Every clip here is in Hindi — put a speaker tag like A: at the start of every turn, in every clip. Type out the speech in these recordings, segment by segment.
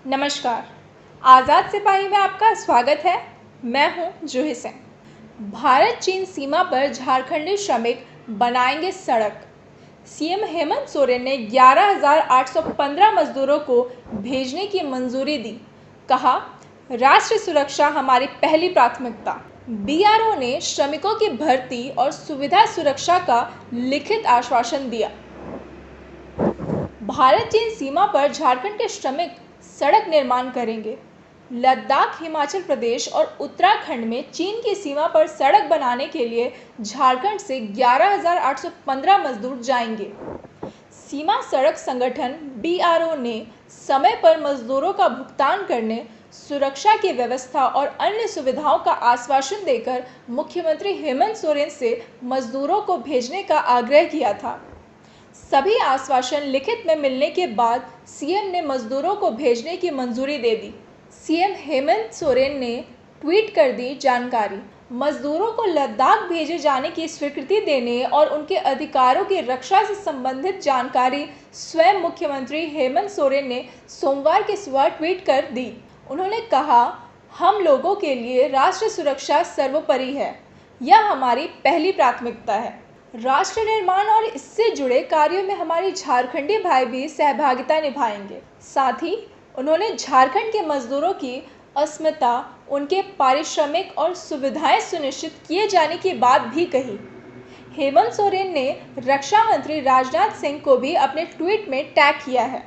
A: नमस्कार। आज़ाद सिपाही में आपका स्वागत है। मैं हूं जूही सिंह। भारत चीन सीमा पर झारखंडी श्रमिक बनाएंगे सड़क। सीएम हेमंत सोरेन ने 11,815 मजदूरों को भेजने की मंजूरी दी। कहा, राष्ट्रीय सुरक्षा हमारी पहली प्राथमिकता। बीआरओ ने श्रमिकों की भर्ती और सुविधा सुरक्षा का लिखित आश्वासन दिया। भारत चीन सीमा पर झारखंड के श्रमिक सड़क निर्माण करेंगे। लद्दाख, हिमाचल प्रदेश और उत्तराखंड में चीन की सीमा पर सड़क बनाने के लिए झारखंड से 11,815 मजदूर जाएंगे। सीमा सड़क संगठन बीआरओ ने समय पर मजदूरों का भुगतान करने, सुरक्षा की व्यवस्था और अन्य सुविधाओं का आश्वासन देकर मुख्यमंत्री हेमंत सोरेन से मजदूरों को भेजने का आग्रह किया था। सभी आश्वासन लिखित में मिलने के बाद सीएम ने मजदूरों को भेजने की मंजूरी दे दी। सीएम हेमंत सोरेन ने ट्वीट कर दी जानकारी। मजदूरों को लद्दाख भेजे जाने की स्वीकृति देने और उनके अधिकारों की रक्षा से संबंधित जानकारी स्वयं मुख्यमंत्री हेमंत सोरेन ने सोमवार की सुबह ट्वीट कर दी। उन्होंने कहा, हम लोगों के लिए राष्ट्रीय सुरक्षा सर्वोपरि है। यह हमारी पहली प्राथमिकता है। राष्ट्र निर्माण और इससे जुड़े कार्यों में हमारे झारखंडी भाई भी सहभागिता निभाएंगे। साथ ही उन्होंने झारखंड के मजदूरों की अस्मिता, उनके पारिश्रमिक और सुविधाएं सुनिश्चित किए जाने की बात भी कही। हेमंत सोरेन ने रक्षा मंत्री राजनाथ सिंह को भी अपने ट्वीट में टैग किया है।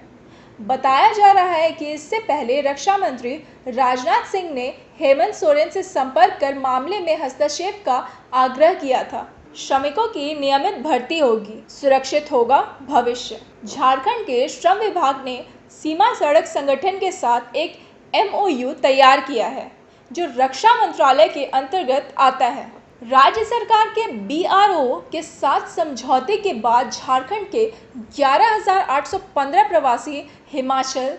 A: बताया जा रहा है कि इससे पहले रक्षा मंत्री राजनाथ सिंह ने हेमंत सोरेन से संपर्क कर मामले में हस्तक्षेप का आग्रह किया था। श्रमिकों की नियमित भर्ती होगी, सुरक्षित होगा भविष्य। झारखंड के श्रम विभाग ने सीमा सड़क संगठन के साथ एक एमओयू तैयार किया है, जो रक्षा मंत्रालय के अंतर्गत आता है। राज्य सरकार के बीआरओ के साथ समझौते के बाद झारखंड के 11,815 प्रवासी हिमाचल,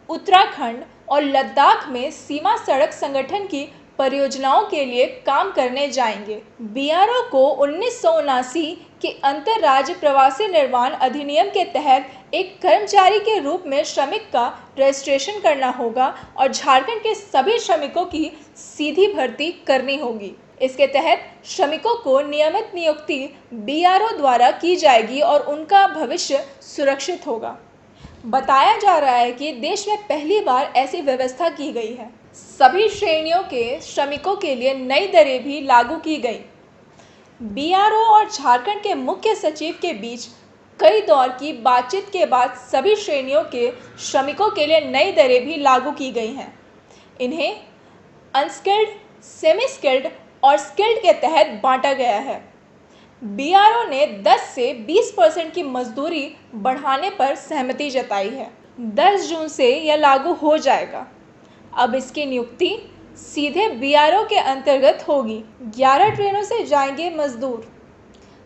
A: उत्तराखंड और लद्दाख में सीमा सड़क संगठन की परियोजनाओं के लिए काम करने जाएंगे। बीआरओ को 1979 के अंतर्राज्य प्रवासी निर्माण अधिनियम के तहत एक कर्मचारी के रूप में श्रमिक का रजिस्ट्रेशन करना होगा और झारखंड के सभी श्रमिकों की सीधी भर्ती करनी होगी। इसके तहत श्रमिकों को नियमित नियुक्ति बीआरओ द्वारा की जाएगी और उनका भविष्य सुरक्षित होगा। बताया जा रहा है कि देश में पहली बार ऐसी व्यवस्था की गई है। सभी श्रेणियों के श्रमिकों के लिए नई दरें भी लागू की गई। बीआरओ और झारखंड के मुख्य सचिव के बीच कई दौर की बातचीत के बाद सभी श्रेणियों के श्रमिकों के लिए नई दरें भी लागू की गई हैं। इन्हें अनस्किल्ड, सेमी स्किल्ड और स्किल्ड के तहत बांटा गया है। बीआरओ ने 10 से 20% की मजदूरी बढ़ाने पर सहमति जताई है। 10 जून से यह लागू हो जाएगा। अब इसकी नियुक्ति सीधे बीआरओ के अंतर्गत होगी। 11 ट्रेनों से जाएंगे मजदूर।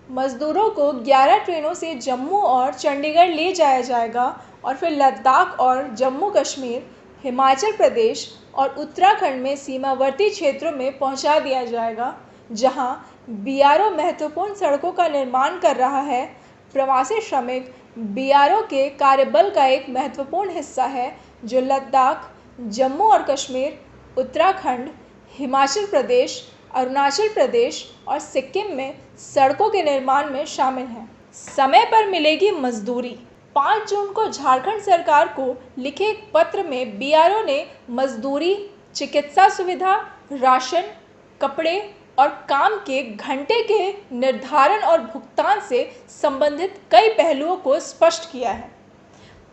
A: मजदूरों को 11 ट्रेनों से जम्मू और चंडीगढ़ ले जाया जाएगा और फिर लद्दाख और जम्मू कश्मीर, हिमाचल प्रदेश और उत्तराखंड में सीमावर्ती क्षेत्रों में पहुंचा दिया जाएगा, जहां बीआरओ महत्वपूर्ण सड़कों का निर्माण कर रहा है। प्रवासी श्रमिक बीआरओ के कार्यबल का एक महत्वपूर्ण हिस्सा है, जो लद्दाख, जम्मू और कश्मीर, उत्तराखंड, हिमाचल प्रदेश, अरुणाचल प्रदेश और सिक्किम में सड़कों के निर्माण में शामिल हैं। समय पर मिलेगी मजदूरी। 5 जून को झारखंड सरकार को लिखे एक पत्र में बीआरओ ने मजदूरी, चिकित्सा सुविधा, राशन, कपड़े और काम के घंटे के निर्धारण और भुगतान से संबंधित कई पहलुओं को स्पष्ट किया है।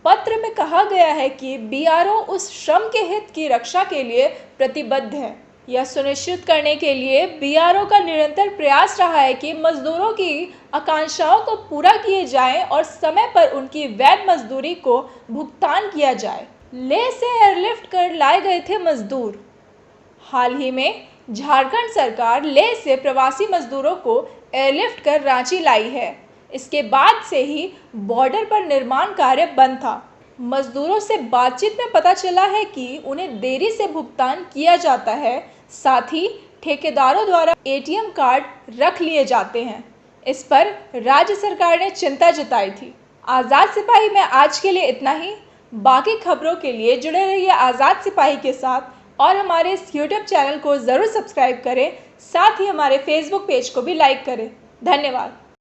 A: पत्र में कहा गया है कि बीआरओ उस श्रम के हित की रक्षा के लिए प्रतिबद्ध है। यह सुनिश्चित करने के लिए बीआरओ का निरंतर प्रयास रहा है कि मजदूरों की आकांक्षाओं को पूरा किए जाए और समय पर उनकी वैध मजदूरी को भुगतान किया जाए। लेह से एयरलिफ्ट कर लाए गए थे मजदूर। हाल ही में झारखंड सरकार लेह से प्रवासी मजदूरों को एयरलिफ्ट कर रांची लाई है। इसके बाद से ही बॉर्डर पर निर्माण कार्य बंद था। मजदूरों से बातचीत में पता चला है कि उन्हें देरी से भुगतान किया जाता है। साथ ही ठेकेदारों द्वारा एटीएम कार्ड रख लिए जाते हैं। इस पर राज्य सरकार ने चिंता जताई थी। आज़ाद सिपाही में आज के लिए इतना ही। बाकी खबरों के लिए जुड़े रहिए आज़ाद सिपाही के साथ और हमारे इस YouTube चैनल को ज़रूर सब्सक्राइब करें। साथ ही हमारे फेसबुक पेज को भी लाइक करें। धन्यवाद।